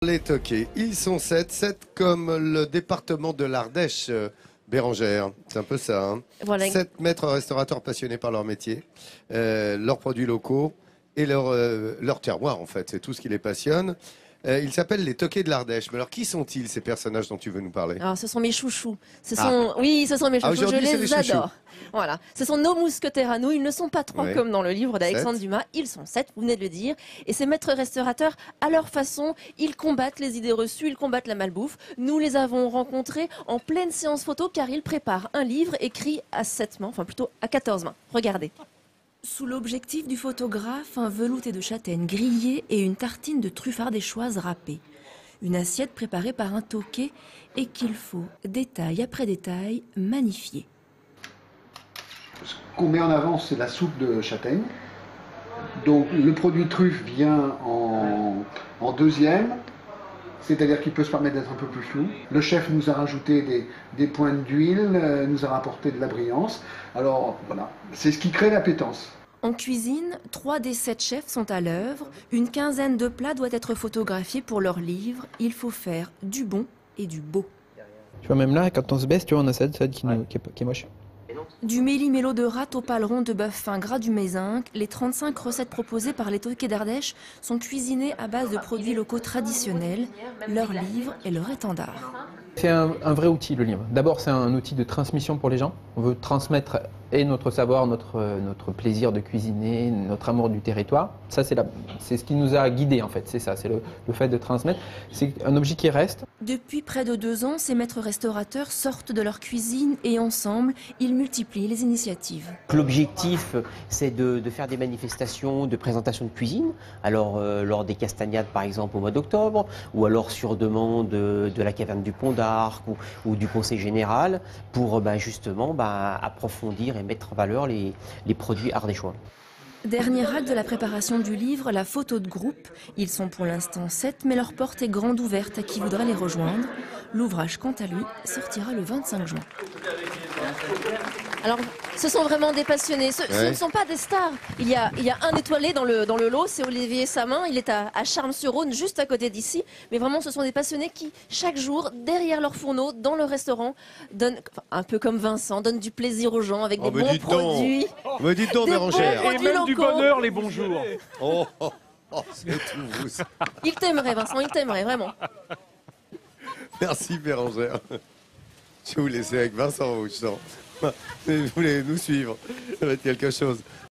Les toqués, ils sont 7 comme le département de l'Ardèche, Bérangère. C'est un peu ça. Hein. Voilà. 7 maîtres restaurateurs passionnés par leur métier, leurs produits locaux et leur terroir, en fait. C'est tout ce qui les passionne. Ils s'appellent les toqués de l'Ardèche. Mais alors, qui sont-ils, ces personnages dont tu veux nous parler? Alors, ce sont mes chouchous. Oui, ce sont mes chouchous. Je aujourd'hui, c'est les les chouchous. adore. Voilà. Ce sont nos mousquetaires à nous. Ils ne sont pas 3 Ouais. comme dans le livre d'Alexandre 7. Dumas. Ils sont 7, vous venez de le dire. Et ces maîtres restaurateurs, à leur façon, ils combattent les idées reçues, ils combattent la malbouffe. Nous les avons rencontrés en pleine séance photo car ils préparent un livre écrit à 7 mains, enfin plutôt à 14 mains. Regardez. Sous l'objectif du photographe, un velouté de châtaigne grillé et une tartine de truffes ardéchoises râpées. Une assiette préparée par un toqué et qu'il faut, détail après détail, magnifier. Ce qu'on met en avant, c'est la soupe de châtaigne. Donc le produit truffe vient en deuxième, c'est-à-dire qu'il peut se permettre d'être un peu plus flou. Le chef nous a rajouté des pointes d'huile, nous a rapporté de la brillance. Alors voilà, c'est ce qui crée l'appétence. En cuisine, 3 des 7 chefs sont à l'œuvre. Une quinzaine de plats doit être photographiés pour leur livre. Il faut faire du bon et du beau. Tu vois, même là, quand on se baisse, tu vois, on a celle qui est moche. Du méli-mélo de rate au paleron de bœuf fin gras du Mézinc, les 35 recettes proposées par les toqués d'Ardèche sont cuisinées à base de produits locaux traditionnels. Leur livre est leur étendard. C'est un vrai outil, le livre. D'abord, c'est un outil de transmission pour les gens. On veut transmettre et notre savoir, notre plaisir de cuisiner, notre amour du territoire. Ça, c'est ce qui nous a guidés, en fait. C'est ça, c'est le fait de transmettre. C'est un objet qui reste. Depuis près de 2 ans, ces maîtres restaurateurs sortent de leur cuisine et ensemble, ils multiplient les initiatives. L'objectif, c'est de faire des manifestations de présentation de cuisine. Alors, lors des castagnades, par exemple, au mois d'octobre, ou alors sur demande de la caverne du Pont d'Arc ou du Conseil général, pour justement approfondir et mettre en valeur les produits ardéchois. Dernier acte de la préparation du livre, la photo de groupe. Ils sont pour l'instant 7, mais leur porte est grande ouverte à qui voudra les rejoindre. L'ouvrage, quant à lui, sortira le 25 juin. Alors, ce sont vraiment des passionnés. Ce ne sont pas des stars. Il y a un étoilé dans le lot, c'est Olivier Samin. Il est à Charmes-sur-Rhône, juste à côté d'ici. Mais vraiment, ce sont des passionnés qui, chaque jour, derrière leur fourneau, dans leur restaurant, donnent, un peu comme Vincent, donnent du plaisir aux gens avec des bons produits. Me dites donc, Bérangère. Et même du bonheur, les bons jours. C'est tout vous. Ça. Il t'aimerait, Vincent, il t'aimerait, vraiment. Merci, Bérangère. Je vais vous laisser avec Vincent, je sens. Vous voulez nous suivre. Ça va être quelque chose.